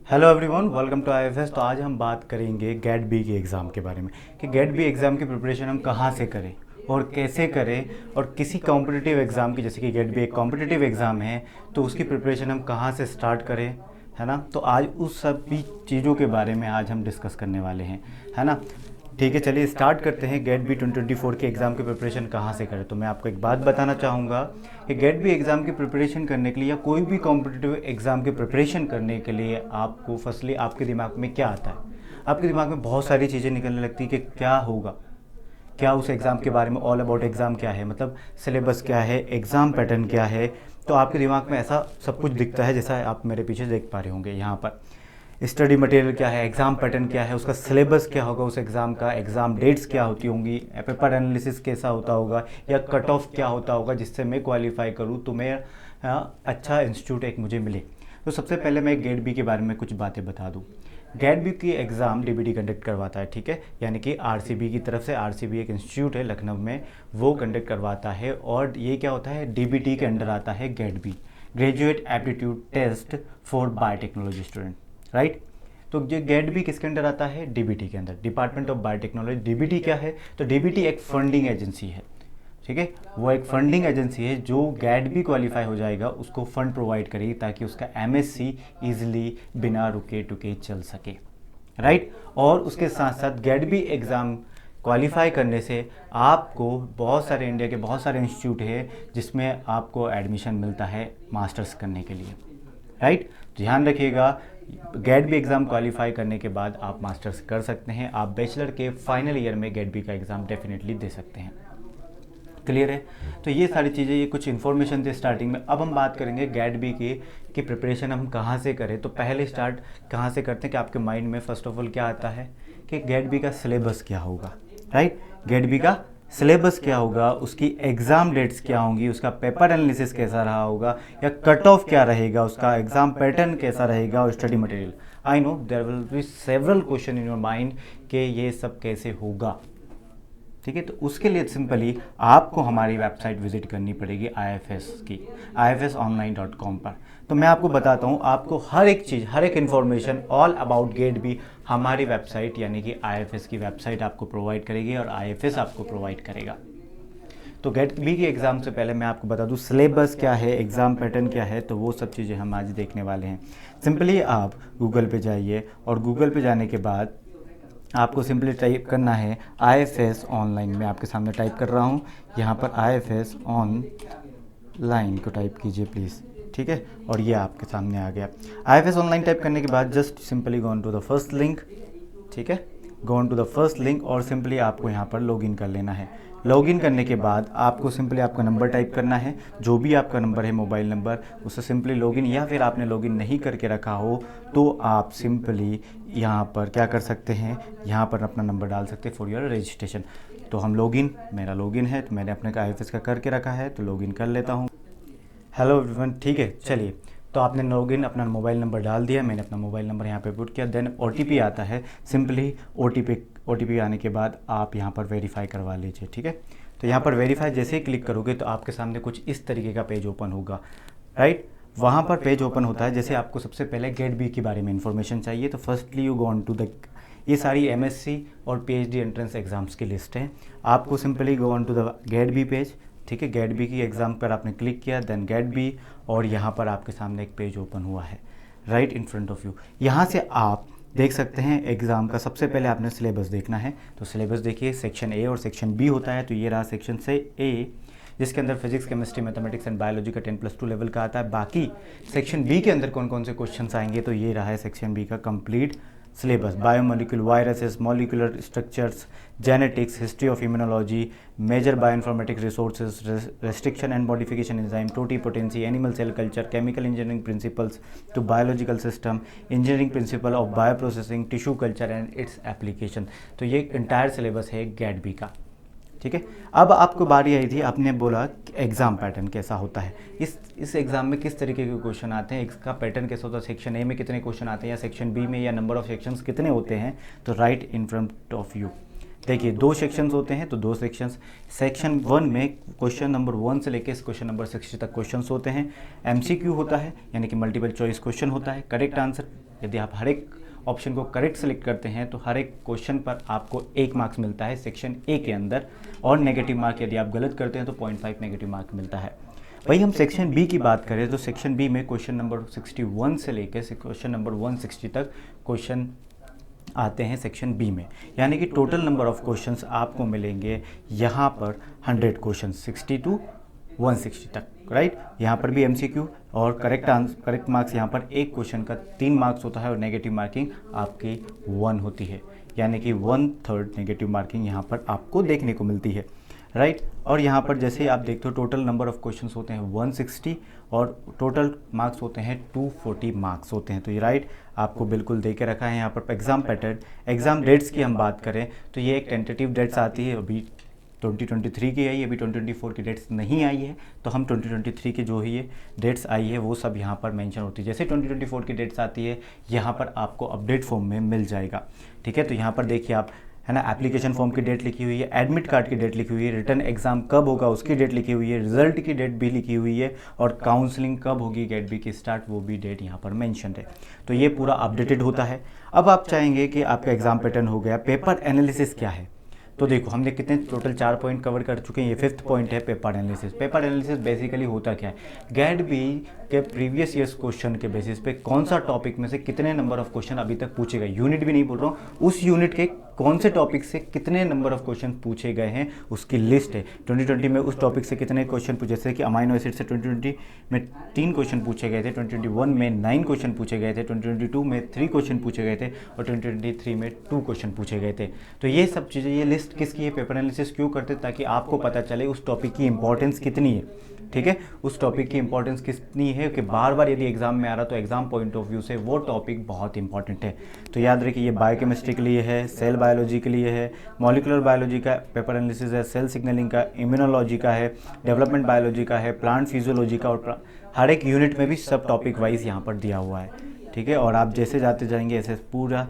Hello everyone, welcome to IFS. तो आज हम बात करेंगे गेट बी के एग्ज़ाम के बारे में कि गेट बी एग्ज़ाम की प्रिपरेशन हम कहाँ से करें और कैसे करें, और किसी कॉम्पिटिटिव एग्ज़ाम की, जैसे कि गेट बी एक कॉम्पिटिटिव एग्ज़ाम है, तो उसकी प्रिपरेशन हम कहाँ से स्टार्ट करें, है ना। तो आज उस सभी चीज़ों के बारे में आज हम डिस्कस करने वाले हैं, है ना। ठीक है, चलिए स्टार्ट करते हैं। गेट बी 2024 के एग्ज़ाम की प्रिपरेशन कहाँ से करें। तो मैं आपको एक बात बताना चाहूँगा कि गेट बी एग्ज़ाम की प्रिपरेशन करने के लिए या कोई भी कॉम्पिटिटिव एग्ज़ाम की प्रिपरेशन करने के लिए आपको फर्स्टली आपके दिमाग में क्या आता है। आपके दिमाग में बहुत सारी चीज़ें निकलने लगती है कि क्या होगा, क्या उस एग्ज़ाम के बारे में, ऑल अबाउट एग्ज़ाम क्या है, मतलब सिलेबस क्या है, एग्ज़ाम पैटर्न क्या है। तो आपके दिमाग में ऐसा सब कुछ दिखता है, जैसा आप मेरे पीछे देख पा रहे होंगे यहाँ पर। स्टडी मटेरियल क्या है, एग्ज़ाम पैटर्न क्या है, उसका सिलेबस क्या होगा, उस एग्ज़ाम का एग्ज़ाम डेट्स क्या होती होंगी, पेपर एनालिसिस कैसा होता होगा, या कट ऑफ क्या होता होगा जिससे मैं क्वालिफाई करूँ, तो मैं अच्छा इंस्टीट्यूट एक मुझे मिले। तो सबसे पहले मैं गेट बी के बारे में कुछ बातें बता दूँ। गेट बी की एग्ज़ाम डीबीटी कंडक्ट करवाता है, ठीक है, यानी कि आरसीबी की तरफ से। आरसीबी एक इंस्टीट्यूट है लखनऊ में, वो कंडक्ट करवाता है। और ये क्या होता है, डीबीटी के अंडर आता है GATE B, graduate aptitude test for biotechnology student, right. तो ये गेट भी किसके अंदर आता है, डीबीटी के अंदर, डिपार्टमेंट ऑफ बायोटेक्नोलॉजी। डीबीटी क्या है, तो डीबीटी एक फंडिंग एजेंसी है, ठीक है। वो एक फंडिंग एजेंसी है जो गेट भी क्वालिफाई हो जाएगा उसको फंड प्रोवाइड करेगी, ताकि उसका एमएससी इजीली बिना रुके टुके चल सके, राइट। और उसके साथ साथ गेट भी एग्ज़ाम क्वालिफाई करने से आपको बहुत सारे, इंडिया के बहुत सारे इंस्टीट्यूट है जिसमें आपको एडमिशन मिलता है मास्टर्स करने के लिए, राइट। ध्यान रखिएगा, गेट बी एग्ज़ाम क्वालिफाई करने के बाद आप मास्टर्स कर सकते हैं। आप बैचलर के फाइनल ईयर में गेट बी का एग्ज़ाम डेफिनेटली दे सकते हैं। क्लियर है। तो ये सारी चीज़ें, ये कुछ इन्फॉर्मेशन थी स्टार्टिंग में। अब हम बात करेंगे गेट बी की प्रिपरेशन हम कहाँ से करें। तो पहले स्टार्ट कहाँ से करते हैं कि आपके माइंड में फर्स्ट ऑफ ऑल क्या आता है कि गेट बी का सिलेबस क्या होगा, राइट। गेट बी का सिलेबस क्या होगा, उसकी एग्ज़ाम डेट्स क्या होंगी, उसका पेपर एनालिसिस कैसा रहा होगा, या कट ऑफ क्या रहेगा, उसका एग्ज़ाम पैटर्न कैसा रहेगा, और study material. I know there will be several question in your mind कि ये सब कैसे होगा, ठीक है। तो उसके लिए सिंपली आपको हमारी वेबसाइट विजिट करनी पड़ेगी आईएफएस की, ifsonline.com पर। तो मैं आपको बताता हूँ, आपको हर एक चीज़, हर एक इन्फॉर्मेशन ऑल अबाउट गेट भी हमारी वेबसाइट यानी कि आईएफएस की वेबसाइट आपको प्रोवाइड करेगी, और आईएफएस आपको प्रोवाइड करेगा। तो गेट बी के एग्ज़ाम से पहले मैं आपको बता दूँ सिलेबस क्या है, एग्ज़ाम पैटर्न क्या है, तो वो सब चीज़ें हम आज देखने वाले हैं। सिंपली आप गूगल पे जाइए, और गूगल पे जाने के बाद आपको सिंपली टाइप करना है आईएफएस ऑनलाइन। मैं आपके सामने टाइप कर रहा हूँ यहाँ पर, आईएफएस ऑनलाइन को टाइप कीजिए प्लीज़, ठीक है। और ये आपके सामने आ गया। आईएफएस ऑनलाइन टाइप करने के बाद just simply go on to the first link, ठीक है। Go on to the first link, और सिंपली आपको यहाँ पर लॉगिन कर लेना है। लॉगिन करने के बाद आपको सिंपली आपका नंबर टाइप करना है, जो भी आपका नंबर है मोबाइल नंबर, उससे सिंपली लॉगिन, या फिर आपने लॉगिन नहीं करके रखा हो तो आप सिंपली यहाँ पर क्या कर सकते हैं, यहाँ पर अपना नंबर डाल सकते हैं फॉर योर रजिस्ट्रेशन। तो हम लॉगिन, मेरा लॉगिन है तो मैंने अपने आईएफएस का करके रखा है, तो लॉगिन कर लेता हूँ। हेलो एवरीवन, ठीक है। चलिए, तो आपने लॉगिन अपना मोबाइल नंबर डाल दिया, मैंने अपना मोबाइल नंबर यहाँ पे पुट किया। देन ओटीपी आता है, सिंपली ओटीपी आने के बाद आप यहाँ पर वेरीफाई करवा लीजिए, ठीक है। तो यहाँ पर वेरीफाई जैसे ही क्लिक करोगे तो आपके सामने कुछ इस तरीके का पेज ओपन होगा, राइट। वहाँ पर पेज ओपन होता है, जैसे आपको सबसे पहले गेट बी के बारे में इन्फॉर्मेशन चाहिए, तो firstly you go on to the, ये सारी एमएससी और पीएचडी एंट्रेंस एग्जाम्स की लिस्ट है। आपको simply go on to the GATE B page, ठीक है। गेट बी की एग्ज़ाम पर आपने क्लिक किया, देन गेट बी, और यहाँ पर आपके सामने एक पेज ओपन हुआ है right in front of you. यहाँ से आप देख सकते हैं एग्ज़ाम का, सबसे पहले आपने सिलेबस देखना है। तो सिलेबस देखिए, सेक्शन ए और सेक्शन बी होता है। तो ये रहा सेक्शन से ए, जिसके अंदर physics, chemistry, mathematics and biology का 10+2 लेवल का आता है। बाकी सेक्शन बी के अंदर कौन कौन से क्वेश्चंस आएंगे, तो ये रहा है सेक्शन बी का complete syllabus. Biomolecule, viruses, molecular structures, genetics, history of immunology, major bioinformatics resources, restriction and modification enzyme, totipotency, animal cell culture, chemical engineering principles to biological system, engineering principle of bio processing, tissue culture and its application. तो ये entire syllabus है GATE B का, ठीक है। अब आपको बारी आई थी, आपने बोला एग्ज़ाम पैटर्न कैसा होता है, इस एग्ज़ाम में किस तरीके के क्वेश्चन आते हैं, इसका पैटर्न कैसा होता है, सेक्शन ए में कितने क्वेश्चन आते हैं, या सेक्शन बी में, या नंबर ऑफ सेक्शंस कितने होते हैं। तो right in front of you देखिए 2 सेक्शंस होते हैं, तो 2 सेक्शंस। सेक्शन 1 में क्वेश्चन नंबर 1 से लेकर क्वेश्चन नंबर 60 तक क्वेश्चंस होते हैं। एमसीक्यू होता है, यानी कि मल्टीपल चॉइस क्वेश्चन होता है। करेक्ट आंसर, यदि आप हर एक ऑप्शन को करेक्ट सेलेक्ट करते हैं तो हर एक क्वेश्चन पर आपको 1 मार्क्स मिलता है सेक्शन ए के अंदर, और नेगेटिव मार्क यदि आप गलत करते हैं तो 0.5 नेगेटिव मार्क मिलता है। वही हम सेक्शन बी की बात करें तो सेक्शन बी में क्वेश्चन नंबर 61 से लेकर क्वेश्चन नंबर 160 तक क्वेश्चन आते हैं सेक्शन बी में, यानी कि टोटल नंबर ऑफ क्वेश्चंस आपको मिलेंगे यहाँ पर 100 क्वेश्चन, 60 to 160 तक, राइट। यहाँ पर भी एमसीक्यू और करेक्ट मार्क्स यहाँ पर एक क्वेश्चन का 3 मार्क्स होता है और नेगेटिव मार्किंग आपकी 1 होती है, यानी कि 1/3 नेगेटिव मार्किंग यहाँ पर आपको देखने को मिलती है, राइट। और यहाँ पर जैसे आप देखते हो टोटल नंबर ऑफ क्वेश्चंस होते हैं 160 और टोटल मार्क्स होते हैं 240 मार्क्स होते हैं, तो ये राइट आपको बिल्कुल दे के रखा है। यहाँ पर एग्ज़ाम पैटर्न, एग्ज़ाम डेट्स की हम बात करें तो ये एक टेंटेटिव डेट्स आती है, अभी 2023 की आई, अभी 2024 की डेट्स नहीं आई है, तो हम 2023 की जो ही ये डेट्स आई है वो सब यहाँ पर मेंशन होती है। जैसे 2024 की डेट्स आती है यहाँ पर आपको अपडेट फॉर्म में मिल जाएगा, ठीक है। तो यहाँ पर देखिए आप, है ना, एप्लीकेशन फॉर्म की डेट लिखी हुई है, एडमिट कार्ड की डेट लिखी हुई है, रिटर्न एग्जाम कब होगा उसकी डेट लिखी हुई है, रिजल्ट की डेट भी लिखी हुई है, और काउंसलिंग कब होगी गेट बी की स्टार्ट, वो भी डेट यहाँ पर मेंशन है। तो ये पूरा अपडेटेड होता है। अब आप चाहेंगे कि आपका एग्जाम पैटर्न हो गया, पेपर एनालिसिस क्या है, तो देखो हमने कितने टोटल 4 पॉइंट कवर कर चुके हैं। ये 5th पॉइंट है paper analysis. Paper analysis basically होता क्या है, गेट बी के प्रीवियस ईयर्स क्वेश्चन के बेसिस पे कौन सा टॉपिक में से कितने नंबर ऑफ क्वेश्चन अभी तक पूछे गए, यूनिट भी नहीं बोल रहा हूँ, उस यूनिट के कौन से टॉपिक से कितने नंबर ऑफ क्वेश्चन पूछे गए हैं उसकी लिस्ट है। 2020 में उस टॉपिक से कितने क्वेश्चन पूछे, जैसे कि अमाइनो एसिड से 2020 में 3 क्वेश्चन पूछे गए थे, 2021 में 9 क्वेश्चन पूछे गए थे, 2022 में 3 क्वेश्चन पूछे गए थे और 2023 में 2 क्वेश्चन पूछे गए थे। तो ये सब चीज़ें, ये लिस्ट किसकी है, पेपर एनालिसिस क्यों करते, ताकि आपको पता चले उस टॉपिक की इंपॉर्टेंस कितनी है, ठीक है, उस टॉपिक की इंपॉर्टेंस कितनी है कि बार बार यदि एग्जाम में आ रहा तो एग्जाम पॉइंट ऑफ व्यू से वो टॉपिक बहुत इंपॉर्टेंट है। तो याद रखिए ये बायोकेमिस्ट्री के लिए है, सेल बायोलॉजी के लिए है, मॉलिकुलर बायोलॉजी का पेपर एनालिसिस है, सेल सिग्नलिंग का, इम्यूनोलॉजी का है, डेवलपमेंट बायोलॉजी का है, प्लांट फिजियोलॉजी का, और हर एक यूनिट में भी सब टॉपिक वाइज यहाँ पर दिया हुआ है, ठीक है। और आप जैसे जाते जाएंगे ऐसे पूरा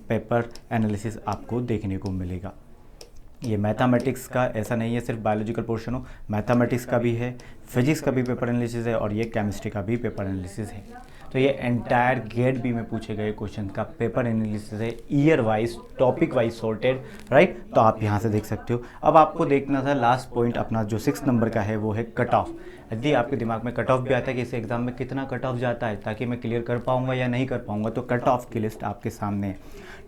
पेपर एनालिसिस आपको देखने को मिलेगा। ये मैथमेटिक्स का ऐसा नहीं है सिर्फ बायोलॉजिकल पोर्शन हो, मैथमेटिक्स का भी है, फिजिक्स का भी पेपर एनालिसिस है और ये केमिस्ट्री का भी पेपर एनालिसिस है। तो ये एंटायर गेट बी में पूछे गए क्वेश्चन का पेपर एनालिसिस है, year wise, topic wise sorted, right. तो आप यहाँ से देख सकते हो। अब आपको देखना था लास्ट पॉइंट अपना जो 6 नंबर का है वो है कट ऑफ। यदि आपके दिमाग में कट ऑफ भी आता है कि इस एग्जाम में कितना कट ऑफ जाता है ताकि मैं क्लियर कर पाऊंगा या नहीं कर पाऊंगा, तो कट ऑफ की लिस्ट आपके सामने है।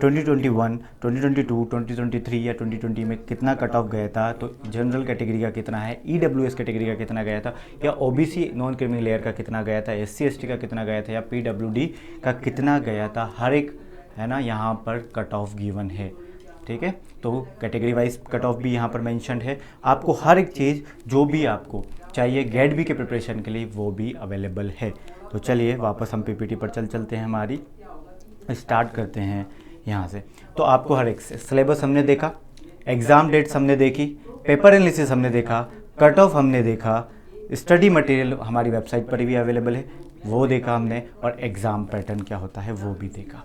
2021, 2022, 2023 या 2020 में कितना कट ऑफ गया था, तो जनरल कैटेगरी का कितना है, ईडब्ल्यूएस कैटेगरी का कितना गया था, या ओबीसी नॉन क्रिमिनल लेयर का कितना गया था, एससी एसटी का कितना गया था, या पीडब्ल्यूडी का कितना गया था, हर एक, है ना, यहाँ पर कट ऑफ गिवन है, ठीक है। तो कैटेगरी वाइज कट ऑफ भी यहाँ पर मेंशन्ड है। आपको हर एक चीज़ जो भी आपको चाहिए गेट बी के प्रिपरेशन के लिए वो भी अवेलेबल है। तो चलिए वापस हम पीपीटी पर चलते हैं, हमारी स्टार्ट करते हैं यहाँ से। तो आपको हर एक सिलेबस हमने देखा, एग्ज़ाम डेट्स हमने देखी, पेपर एनालिसिस हमने देखा, कट ऑफ हमने देखा, स्टडी मटेरियल हमारी वेबसाइट पर भी अवेलेबल है वो देखा हमने, और एग्ज़ाम पैटर्न क्या होता है वो भी देखा,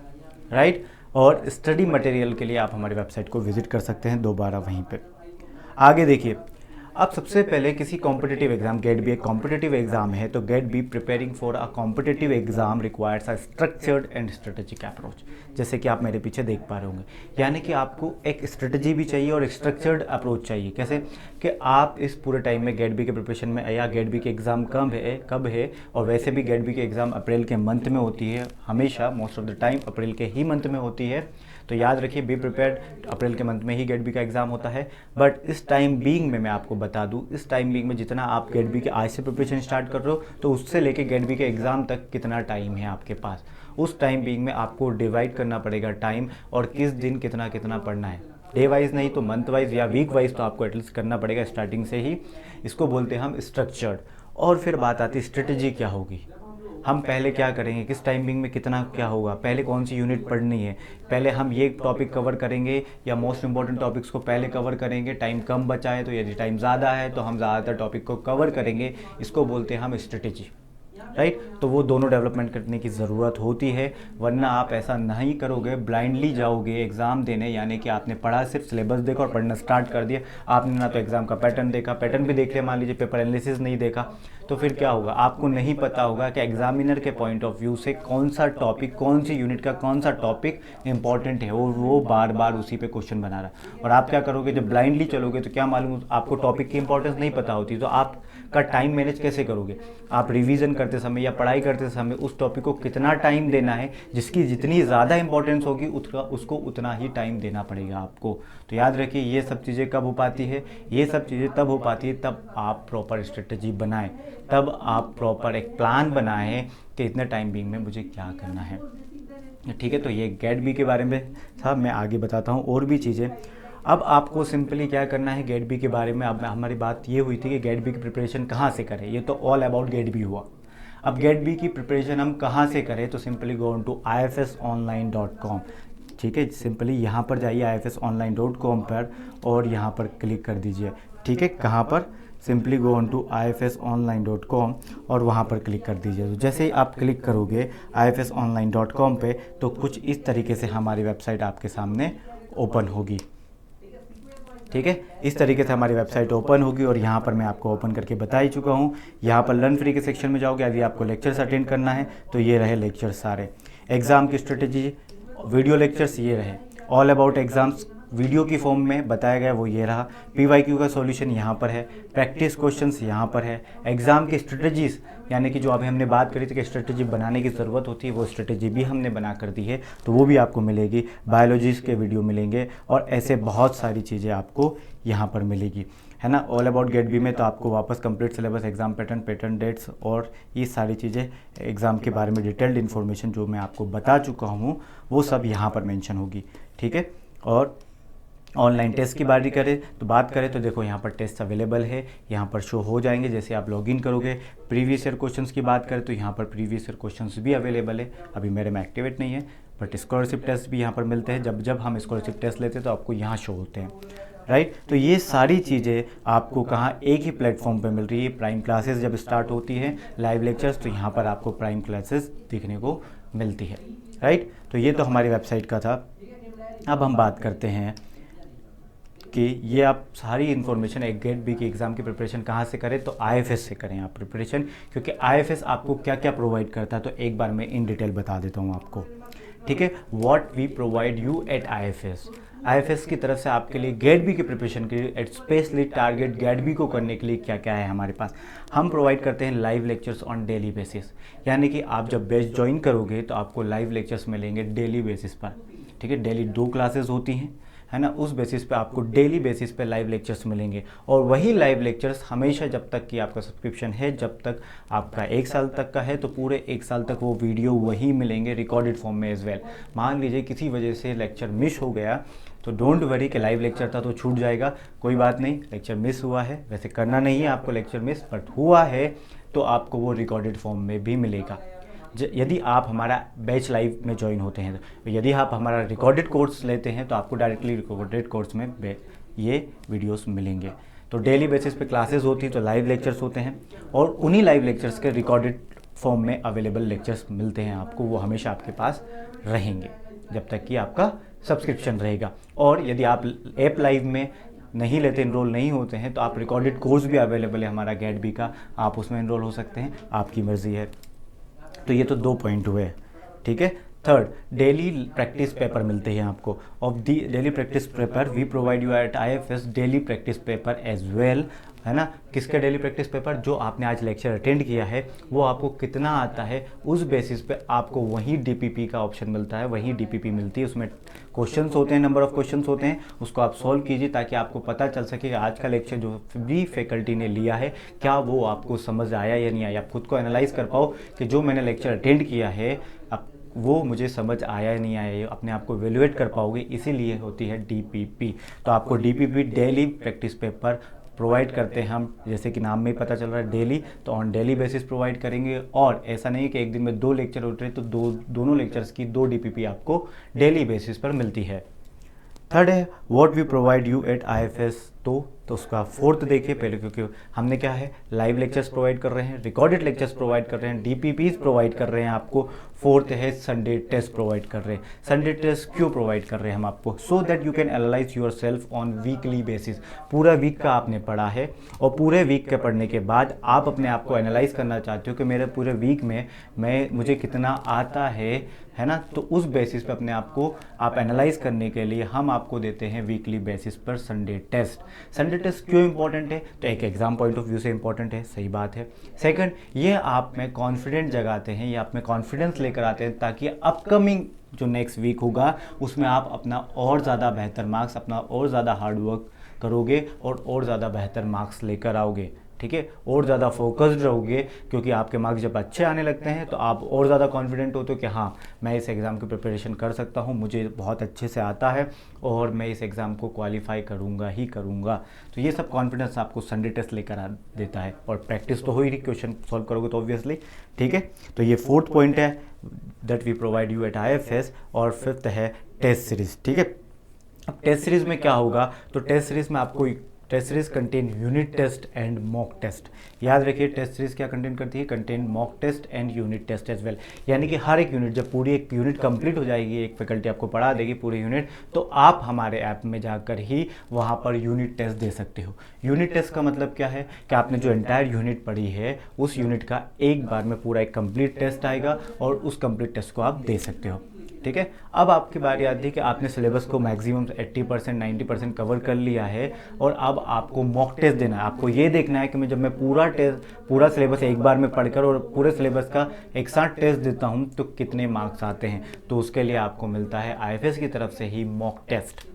राइट। और स्टडी मटेरियल के लिए आप हमारी वेबसाइट को विजिट कर सकते हैं दोबारा वहीं पे। आगे देखिए, अब सबसे पहले किसी कॉम्पिटिटिव एग्जाम, गेट बी एक कॉम्पिटिटिव एग्जाम है, तो GATE B preparing for a competitive exam requires a structured and strategic approach, जैसे कि आप मेरे पीछे देख पा रहे होंगे। यानी कि आपको एक स्ट्रेटजी भी चाहिए और एक स्ट्रक्चर्ड अप्रोच चाहिए। कैसे कि आप इस पूरे टाइम में गेट बी के प्रिपरेशन में, या गेट बी के एग्ज़ाम कब है, और वैसे भी गेट बी के एग्ज़ाम अप्रैल के मंथ में होती है, हमेशा most of the time April के ही मंथ में होती है। तो याद रखिए बी प्रिपेयर्ड, अप्रैल के मंथ में ही गेट बी का एग्ज़ाम होता है। बट इस टाइम बीइंग में मैं आपको बता दूं, इस टाइम बीइंग में जितना आप गेट बी के आज से प्रिपरेशन स्टार्ट कर रहे हो, तो उससे लेके गेट बी के एग्ज़ाम तक कितना टाइम है आपके पास, उस टाइम बीइंग में आपको डिवाइड करना पड़ेगा टाइम, और किस दिन कितना कितना पढ़ना है, डे वाइज नहीं तो मंथ वाइज या वीक वाइज तो आपको एटलीस्ट करना पड़ेगा स्टार्टिंग से ही। इसको बोलते हैं हम स्ट्रक्चर्ड। और फिर बात आती है स्ट्रेटजी क्या होगी, हम पहले क्या करेंगे, किस टाइमिंग में कितना क्या होगा, पहले कौन सी यूनिट पढ़नी है, पहले हम ये टॉपिक कवर करेंगे या मोस्ट इंपॉर्टेंट टॉपिक्स को पहले कवर करेंगे, टाइम कम बचा है तो यदि टाइम ज़्यादा है तो हम ज़्यादातर टॉपिक को कवर करेंगे। इसको बोलते हैं हम स्ट्रेटेजी, राइट। तो वो दोनों डेवलपमेंट करने की ज़रूरत होती है, वरना आप ऐसा नहीं करोगे, ब्लाइंडली जाओगे एग्ज़ाम देने, यानी कि आपने पढ़ा, सिर्फ सिलेबस देखा और पढ़ना स्टार्ट कर दिया, आपने ना तो एग्ज़ाम का पैटर्न देखा, पैटर्न भी देख लिया, मान लीजिए पेपर एनालिसिस नहीं देखा, तो फिर क्या होगा, आपको नहीं पता होगा कि एग्जामिनर के पॉइंट ऑफ व्यू से कौन सा टॉपिक, कौन सी यूनिट का कौन सा टॉपिक इंपॉर्टेंट है, और वो बार बार उसी पे क्वेश्चन बना रहा है। और आप क्या करोगे, जब ब्लाइंडली चलोगे तो क्या मालूम, आपको टॉपिक की इंपॉर्टेंस नहीं पता होती, तो आपका टाइम मैनेज कैसे करोगे। आप रिवीजन करते समय या पढ़ाई करते समय उस टॉपिक को कितना टाइम देना है, जिसकी जितनी ज़्यादा इंपॉर्टेंस होगी उसको उतना ही टाइम देना पड़ेगा आपको। तो याद रखिए, ये सब चीज़ें कब हो पाती है, ये सब चीज़ें तब हो पाती है तब आप प्रॉपर स्ट्रेटजी बनाएं, तब आप प्रॉपर एक प्लान बनाएं कि इतने टाइम बीइंग में मुझे क्या करना है। ठीक है, तो ये गेट बी के बारे में था, मैं आगे बताता हूँ और भी चीज़ें। अब आपको सिंपली क्या करना है गेट बी के बारे में। अब हमारी बात ये हुई थी कि गेट बी की प्रिपरेशन कहाँ से करें, ये तो ऑल अबाउट गेट बी हुआ। अब गेट बी की प्रिपरेशन हम कहाँ से करें, तो simply go on to ifsonline.com। ठीक है, सिंपली यहाँ पर जाइए ifsonline.com पर और यहाँ पर क्लिक कर दीजिए। ठीक है, कहाँ पर, simply go on to ifsonline.com और वहाँ पर क्लिक कर दीजिए। तो जैसे ही आप क्लिक करोगे ifsonline.com पे, तो कुछ इस तरीके से हमारी वेबसाइट आपके सामने ओपन होगी। ठीक है, इस तरीके से हमारी वेबसाइट ओपन होगी और यहाँ पर मैं आपको ओपन करके बता ही चुका हूँ। यहाँ पर लर्न फ्री के सेक्शन में जाओगे, यदि आपको लेक्चर्स अटेंड करना है तो ये रहे लेक्चर्स सारे, एग्ज़ाम की स्ट्रेटेजी वीडियो लेक्चर्स ये रहे, ऑल अबाउट एग्ज़ाम्स वीडियो की फॉर्म में बताया गया वो ये रहा, PYQ का सॉल्यूशन यहाँ पर है, प्रैक्टिस क्वेश्चंस यहाँ पर है, एग्ज़ाम की स्ट्रेटजीज़ यानी कि जो अभी हमने बात करी थी कि स्ट्रेटजी बनाने की ज़रूरत होती है, वो स्ट्रेटजी भी हमने बना कर दी है, तो वो भी आपको मिलेगी, बायोलॉजीज़ के वीडियो मिलेंगे और ऐसे बहुत सारी चीज़ें आपको यहाँ पर मिलेगी, है ना। ऑल अबाउट गेट बी में तो आपको वापस complete syllabus, exam pattern dates और ये सारी चीज़ें एग्ज़ाम के बारे में डिटेल्ड इन्फॉर्मेशन जो मैं आपको बता चुका हूँ वो सब यहाँ पर मेंशन होगी। ठीक है, और ऑनलाइन टेस्ट की बात करें तो देखो यहाँ पर टेस्ट अवेलेबल है, यहाँ पर शो हो जाएंगे जैसे आप लॉगिन करोगे। प्रीवियस ईयर क्वेश्चंस की बात करें तो यहाँ पर प्रीवियस ईयर क्वेश्चंस भी अवेलेबल है, अभी मेरे में एक्टिवेट नहीं है, बट स्कॉलरशिप टेस्ट भी यहाँ पर मिलते हैं। जब हम स्कॉलरशिप टेस्ट लेते हैं तो आपको यहाँ शो होते हैं, राइट। तो ये सारी चीज़ें आपको कहाँ, एक ही प्लेटफॉर्म पे मिल रही है। प्राइम क्लासेस जब स्टार्ट होती है, लाइव लेक्चर्स, तो यहाँ पर आपको प्राइम क्लासेस देखने को मिलती है, राइट। तो ये तो हमारी वेबसाइट का था। अब हम बात करते हैं कि ये आप सारी इन्फॉर्मेशन एक गेट बी की एग्ज़ाम की प्रिपरेशन कहाँ से करें, तो IFS से करें आप प्रिपरेशन, क्योंकि IFS आपको क्या क्या प्रोवाइड करता है तो एक बार मैं इन डिटेल बता देता हूँ आपको। ठीक है, what we provide you at IFS की तरफ से आपके लिए गेट बी की प्रिपरेशन के लिए स्पेशली टारगेट गेट बी को करने के लिए क्या क्या है हमारे पास। हम प्रोवाइड करते हैं live lectures on daily basis, यानी कि आप जब बैच ज्वाइन करोगे तो आपको लाइव लेक्चर्स मिलेंगे डेली बेसिस पर। ठीक है, डेली 2 क्लासेस होती हैं, है ना, उस बेसिस पे आपको डेली बेसिस पे लाइव लेक्चर्स मिलेंगे। और वही लाइव लेक्चर्स हमेशा, जब तक कि आपका सब्सक्रिप्शन है, जब तक आपका 1 साल तक का है, तो पूरे 1 साल तक वो वीडियो वही मिलेंगे रिकॉर्डेड फॉर्म में एज वेल। मान लीजिए किसी वजह से लेक्चर मिस हो गया तो डोंट वरी कि लाइव लेक्चर था तो छूट जाएगा, कोई बात नहीं, लेक्चर मिस हुआ है, वैसे करना नहीं है आपको लेक्चर मिस, बट हुआ है तो आपको वो रिकॉर्डेड फॉर्म में भी मिलेगा। यदि आप हमारा बैच लाइव में ज्वाइन होते हैं, तो यदि आप हमारा रिकॉर्डेड कोर्स लेते हैं तो आपको डायरेक्टली रिकॉर्डेड कोर्स में ये वीडियोस मिलेंगे। तो डेली बेसिस पे क्लासेस होती है तो लाइव लेक्चर्स होते हैं, और उन्हीं लाइव लेक्चर्स के रिकॉर्डेड फॉर्म में अवेलेबल लेक्चर्स मिलते हैं आपको, वो हमेशा आपके पास रहेंगे जब तक कि आपका सब्सक्रिप्शन रहेगा। और यदि आप ऐप लाइव में नहीं लेते, इनरोल नहीं होते हैं, तो आप रिकॉर्डेड कोर्स भी अवेलेबल है हमारा गेट बी का, आप उसमें इनरोल हो सकते हैं, आपकी मर्ज़ी है। तो ये तो 2 पॉइंट हुए। ठीक है, थर्ड, डेली प्रैक्टिस पेपर मिलते हैं आपको। Of the daily practice paper we provide you at IFS daily practice paper as well, है ना। किसके डेली प्रैक्टिस पेपर, जो आपने आज लेक्चर अटेंड किया है वो आपको कितना आता है, उस बेसिस पे आपको वही DPP का ऑप्शन मिलता है, वही DPP मिलती है। उसमें क्वेश्चंस होते हैं, नंबर ऑफ क्वेश्चंस होते हैं, उसको आप सॉल्व कीजिए ताकि आपको पता चल सके कि आज का लेक्चर जो भी फैकल्टी ने लिया है क्या वो आपको समझ आया या नहीं आया। आप खुद को एनालाइज कर पाओ कि जो मैंने लेक्चर अटेंड किया है अब वो मुझे समझ आया या नहीं आया, अपने आप को एवेल्युएट कर पाओगे, इसीलिए होती है DPP। तो आपको DPP daily practice paper provide करते हैं हम, जैसे कि नाम में ही पता चल रहा है डेली, तो ऑन डेली बेसिस प्रोवाइड करेंगे। और ऐसा नहीं कि एक दिन में 2 लेक्चर होते हैं तो दोनों लेक्चर्स की 2 DPP आपको डेली बेसिस पर मिलती है। थर्ड है what we provide you at IFS, तो तो उसका फोर्थ देखिए पहले, क्योंकि हमने क्या है लाइव लेक्चर्स प्रोवाइड कर रहे हैं, रिकॉर्डेड लेक्चर्स प्रोवाइड कर रहे हैं, डीपीपीज प्रोवाइड कर रहे हैं आपको। फोर्थ है संडे टेस्ट प्रोवाइड कर रहे हैं। संडे टेस्ट क्यों प्रोवाइड कर रहे हैं हम आपको? So that you can analyse your self on weekly basis. पूरा वीक का आपने पढ़ा है और पूरे वीक के पढ़ने के बाद आप अपने आप को एनालाइज करना चाहते हो कि मेरे पूरे वीक में मुझे कितना आता है ना। तो उस बेसिस पे अपने आप को आप एनालाइज करने के लिए हम आपको देते हैं वीकली बेसिस पर संडे टेस्ट। संडे टेस्ट क्यों इंपॉर्टेंट है? तो एक एग्जाम पॉइंट ऑफ व्यू से इंपॉर्टेंट है, सही बात है। सेकंड, ये आप में कॉन्फिडेंट जगाते हैं, ये आप में कॉन्फिडेंस लेकर आते हैं, ताकि अपकमिंग जो नेक्स्ट वीक होगा उसमें आप अपना और ज़्यादा बेहतर मार्क्स, अपना और ज़्यादा हार्ड वर्क करोगे और ज़्यादा बेहतर मार्क्स लेकर आओगे, ठीक है, और ज़्यादा फोकस्ड रहोगे। क्योंकि आपके मार्क्स जब अच्छे आने लगते हैं तो आप और ज़्यादा कॉन्फिडेंट होते हो कि हाँ मैं इस एग्ज़ाम की प्रिपरेशन कर सकता हूँ, मुझे बहुत अच्छे से आता है और मैं इस एग्ज़ाम को क्वालिफाई करूँगा ही करूँगा। तो ये सब कॉन्फिडेंस आपको संडे टेस्ट लेकर आ देता है। और प्रैक्टिस तो हो ही रही, क्वेश्चन सॉल्व करोगे तो ऑब्वियसली, ठीक है। तो ये फोर्थ पॉइंट है that we provide you at IFS। और फिफ्थ है टेस्ट सीरीज, ठीक है। अब टेस्ट सीरीज में क्या होगा? तो टेस्ट सीरीज में आपको test series contain unit test and mock test. याद रखिए टेस्ट सीरीज क्या कंटेन करती है? Contain mock test and unit test as well. यानी कि हर एक यूनिट, जब पूरी एक यूनिट कंप्लीट हो जाएगी, एक फैकल्टी आपको पढ़ा देगी पूरी यूनिट, तो आप हमारे ऐप में जाकर ही वहाँ पर यूनिट टेस्ट दे सकते हो। यूनिट टेस्ट का मतलब क्या है कि आपने जो एंटायर यूनिट पढ़ी है उस यूनिट का एक बार में पूरा एक कंप्लीट टेस्ट आएगा और उस कंप्लीट टेस्ट को आप दे सकते हो, ठीक है। अब आपकी बारी आती है कि आपने सिलेबस को मैक्सिमम 80% 90% कवर कर लिया है और अब आपको मॉक टेस्ट देना है। आपको ये देखना है कि मैं जब मैं पूरा सिलेबस एक बार में पढ़कर और पूरे सिलेबस का एक साथ टेस्ट देता हूँ तो कितने मार्क्स आते हैं। तो उसके लिए आपको मिलता है IFS की तरफ से ही मॉक टेस्ट,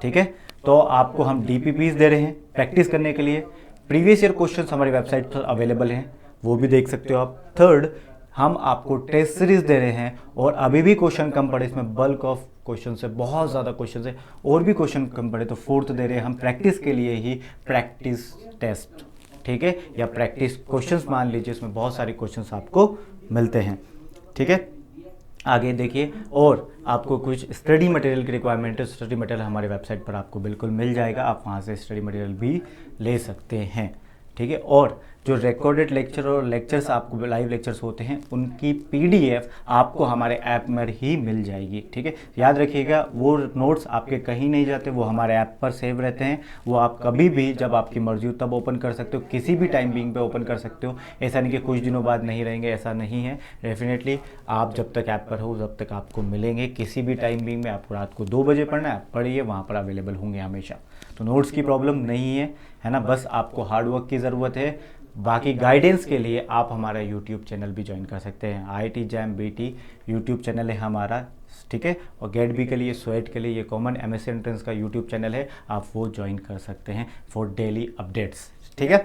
ठीक है। तो आपको हम DPPs दे रहे हैं प्रैक्टिस करने के लिए। प्रीवियस ईयर क्वेश्चन हमारी वेबसाइट पर अवेलेबल हैं, वो भी देख सकते हो आप। थर्ड, हम आपको टेस्ट सीरीज दे रहे हैं और अभी भी क्वेश्चन कम पड़े, इसमें बल्क ऑफ क्वेश्चन है, बहुत ज़्यादा क्वेश्चन है और भी क्वेश्चन कम पड़े, तो फोर्थ दे रहे हैं हम प्रैक्टिस के लिए ही प्रैक्टिस टेस्ट, ठीक है, या प्रैक्टिस क्वेश्चंस मान लीजिए, इसमें बहुत सारे क्वेश्चंस आपको मिलते हैं, ठीक है। आगे देखिए, और आपको कुछ स्टडी मटेरियल की रिक्वायरमेंट है, स्टडी मटेरियल हमारे वेबसाइट पर आपको बिल्कुल मिल जाएगा, आप वहाँ से स्टडी मटेरियल भी ले सकते हैं, ठीक है। और जो रिकॉर्डेड लेक्चर और लेक्चर्स आपको लाइव लेक्चर्स होते हैं उनकी PDF आपको हमारे ऐप में ही मिल जाएगी, ठीक है। याद रखिएगा वो नोट्स आपके कहीं नहीं जाते, वो हमारे ऐप पर सेव रहते हैं, वो आप कभी भी जब आपकी मर्जी हो तब ओपन कर सकते हो, किसी भी टाइम बीइंग पे ओपन कर सकते हो। ऐसा नहीं कि कुछ दिनों बाद नहीं रहेंगे, ऐसा नहीं है। डेफिनेटली आप जब तक ऐप पर हो तब तक आपको मिलेंगे, किसी भी टाइम बीइंग में। आपको रात को 2 बजे पढ़ना है, पढ़िए, वहाँ पर अवेलेबल होंगे हमेशा। तो नोट्स की प्रॉब्लम नहीं है ना, बस आपको हार्डवर्क की ज़रूरत है। बाकी गाइडेंस के लिए आप हमारा यूट्यूब चैनल भी ज्वाइन कर सकते हैं। IIT JAM BT YouTube channel है हमारा, ठीक है। और गेट बी के लिए, स्वेट के लिए ये कॉमन MSc एंट्रेंस का यूट्यूब चैनल है, आप वो ज्वाइन कर सकते हैं फॉर डेली अपडेट्स, ठीक है।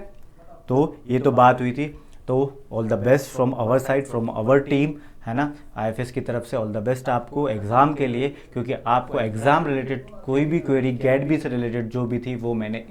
तो ये तो बात हुई थी। तो all the best from our side, from our team, है ना। IFS की तरफ से ऑल द बेस्ट आपको एग्ज़ाम के लिए, क्योंकि आपको एग्ज़ाम रिलेटेड कोई भी क्वेरी गेट बी से रिलेटेड जो भी थी वो मैंने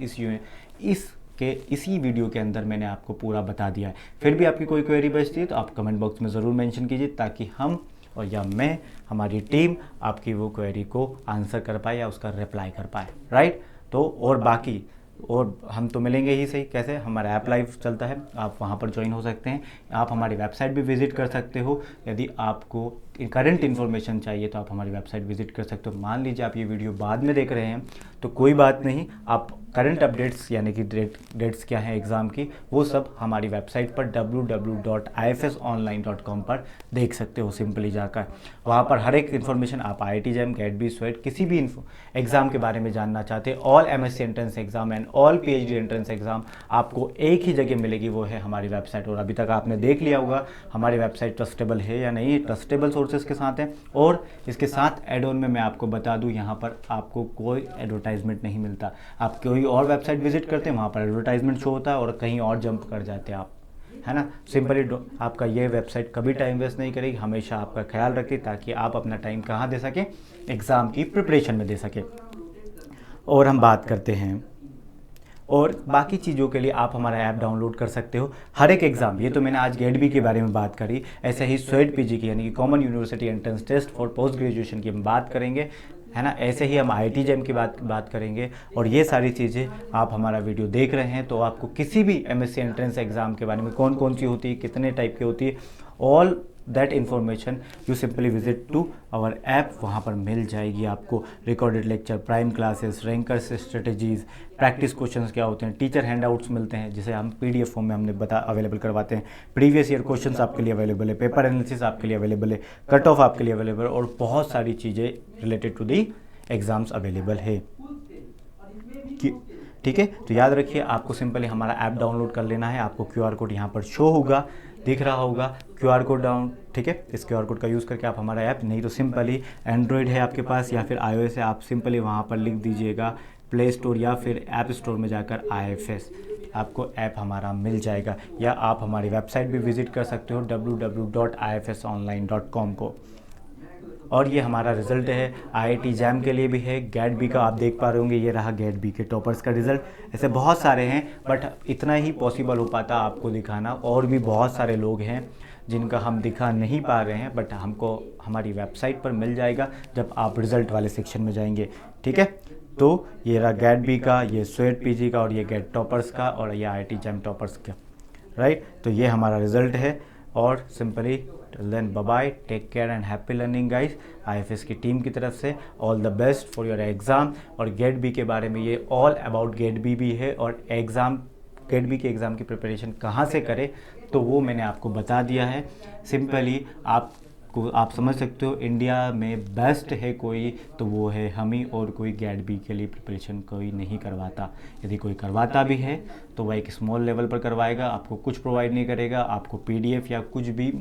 इसी वीडियो के अंदर मैंने आपको पूरा बता दिया है। फिर भी आपकी कोई क्वेरी बचती है तो आप कमेंट बॉक्स में ज़रूर मेंशन कीजिए, ताकि हम और या मैं, हमारी टीम आपकी वो क्वेरी को आंसर कर पाए या उसका रिप्लाई कर पाए, राइट। तो और बाकी और हम तो मिलेंगे ही सही, कैसे? हमारा ऐप लाइव चलता है, आप वहाँ पर ज्वाइन हो सकते हैं। आप हमारी वेबसाइट भी विजिट कर सकते हो। यदि आपको करंट इन्फॉर्मेशन चाहिए तो आप हमारी वेबसाइट विजिट कर सकते हो। मान लीजिए आप ये वीडियो बाद में देख रहे हैं तो कोई बात नहीं, आप करंट अपडेट्स यानी कि डेट्स क्या हैं एग्ज़ाम की, वो सब हमारी वेबसाइट पर www.ifsonline.com पर देख सकते हो। सिंपली जाकर वहाँ पर हर एक इन्फॉर्मेशन आप IIT JAM गेट बी स्वेट किसी भी एग्ज़ाम के बारे में जानना चाहते हैं, all MSc entrance exam and all PhD entrance exam आपको एक ही जगह मिलेगी, वो है हमारी वेबसाइट। और अभी तक आपने देख लिया होगा हमारी वेबसाइट ट्रस्टेबल है या नहीं, ट्रस्टेबल सोर्सेज के साथ है। और इसके साथ एड ऑन में मैं आपको बता दूं, यहाँ पर आपको कोई एडवर्टाइजमेंट नहीं मिलता। आप कोई और वेबसाइट विजिट करते हैं, वहाँ पर एडवर्टाइजमेंट शो होता है और कहीं और जंप कर जाते हैं आप, है ना। सिंपली आपका ये वेबसाइट कभी टाइम वेस्ट नहीं करेगी, हमेशा आपका ख्याल रखें, ताकि आप अपना टाइम कहाँ दे सकें, एग्ज़ाम की प्रिपरेशन में दे सकें। और हम बात करते हैं, और बाकी चीज़ों के लिए आप हमारा ऐप डाउनलोड कर सकते हो। हर एक एग्ज़ाम, ये तो मैंने आज गेट बी के बारे में बात करी, ऐसे ही स्वेट PG की यानी कि common university entrance test for post graduation की हम बात करेंगे। है ना। ऐसे ही हम IIT JAM की बात करेंगे। और ये सारी चीज़ें आप हमारा वीडियो देख रहे हैं तो आपको किसी भी MSc एंट्रेंस एग्ज़ाम के बारे में कौन कौन सी होती है, कितने टाइप की होती है, all that information you simply visit to our app, वहाँ पर मिल जाएगी आपको। Recorded lecture, prime classes, rankers strategies, practice questions क्या होते हैं, टीचर हैंडआउट्स मिलते हैं जिसे हम PDF फॉर्म में हमने अवेलेबल करवाते हैं, प्रीवियस ईयर क्वेश्चंस आपके लिए अवेलेबल है, पेपर एनालिसिस आपके लिए अवेलेबल है, कट ऑफ आपके लिए अवेलेबल, और बहुत सारी चीज़ें related to the exams available है। ठीक है, तो याद रखिए आपको सिंपली हमारा ऐप डाउनलोड कर लेना है। आपको QR कोड यहाँ पर शो होगा, दिख रहा होगा QR कोड डाउन। ठीक है, इस QR कोड का यूज़ करके आप हमारा ऐप, नहीं तो सिंपली एंड्रॉयड है आपके पास या फिर iOS है, आप सिंपली वहाँ पर लिख दीजिएगा प्ले स्टोर या फिर ऐप स्टोर में जाकर IFS, आपको ऐप हमारा मिल जाएगा। या आप हमारी वेबसाइट भी विजिट कर सकते हो www.ifsonline.com को। और ये हमारा रिज़ल्ट है, IIT JAM के लिए भी है, GAT B का आप देख पा रहे होंगे, ये रहा GAT B के टॉपर्स का रिज़ल्ट। ऐसे बहुत सारे हैं बट इतना ही पॉसिबल हो पाता आपको दिखाना, और भी बहुत सारे लोग हैं जिनका हम दिखा नहीं पा रहे हैं, बट हमको हमारी वेबसाइट पर मिल जाएगा जब आप रिज़ल्ट वाले सेक्शन में जाएंगे। ठीक है, तो ये रहा GAT B का, ये स्वेट PG का, और ये GAT टॉपर्स का, और ये IIT JAM टॉपर्स का, राइट। तो ये हमारा रिज़ल्ट है। और simply then bye bye, take care and happy learning guys. IFS की टीम की तरफ से all the best for your exam. और GAT B के बारे में ये ऑल अबाउट GAT B भी है, और GAT B के एग्ज़ाम की प्रिपरेशन कहाँ से करें तो वो मैंने आपको बता दिया है। सिंपली आप समझ सकते हो, इंडिया में बेस्ट है कोई तो वो है हम ही, और कोई GAT B के लिए प्रिपरेशन कोई नहीं करवाता। यदि कोई करवाता भी है तो वह एक स्मॉल लेवल पर करवाएगा, आपको कुछ प्रोवाइड नहीं करेगा, आपको PDF या कुछ भी।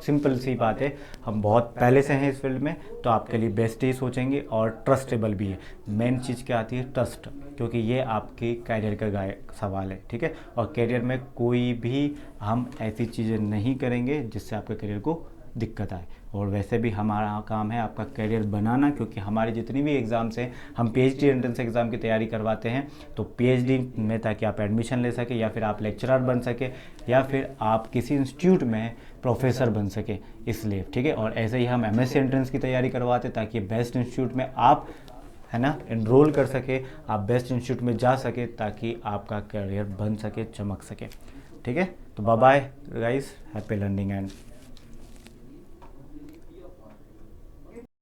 सिंपल सी बात है, हम बहुत पहले से हैं इस फील्ड में, तो आपके लिए बेस्ट ही सोचेंगे, और ट्रस्टेबल भी है। मेन चीज़ क्या आती है, ट्रस्ट, क्योंकि ये आपके कैरियर का सवाल है। ठीक है, और कैरियर में कोई भी हम ऐसी चीज़ें नहीं करेंगे जिससे आपके कैरियर को दिक्कत आए। और वैसे भी हमारा काम है आपका करियर बनाना, क्योंकि हमारी जितनी भी एग्ज़ाम्स हैं, हम PhD एंट्रेंस एग्ज़ाम की तैयारी करवाते हैं, तो PhD में ताकि आप एडमिशन ले सके, या फिर आप लेक्चरर बन सके, या फिर आप किसी इंस्टीट्यूट में प्रोफेसर बन सके, इसलिए। ठीक है, और ऐसे ही हम MSc एंट्रेंस की तैयारी करवाते ताकि बेस्ट इंस्टीट्यूट में आप, है ना, एनरोल कर सके, आप बेस्ट इंस्टीट्यूट में जा सके, ताकि आपका करियर बन सके, चमक सके। ठीक है, तो bye bye guys, happy learning and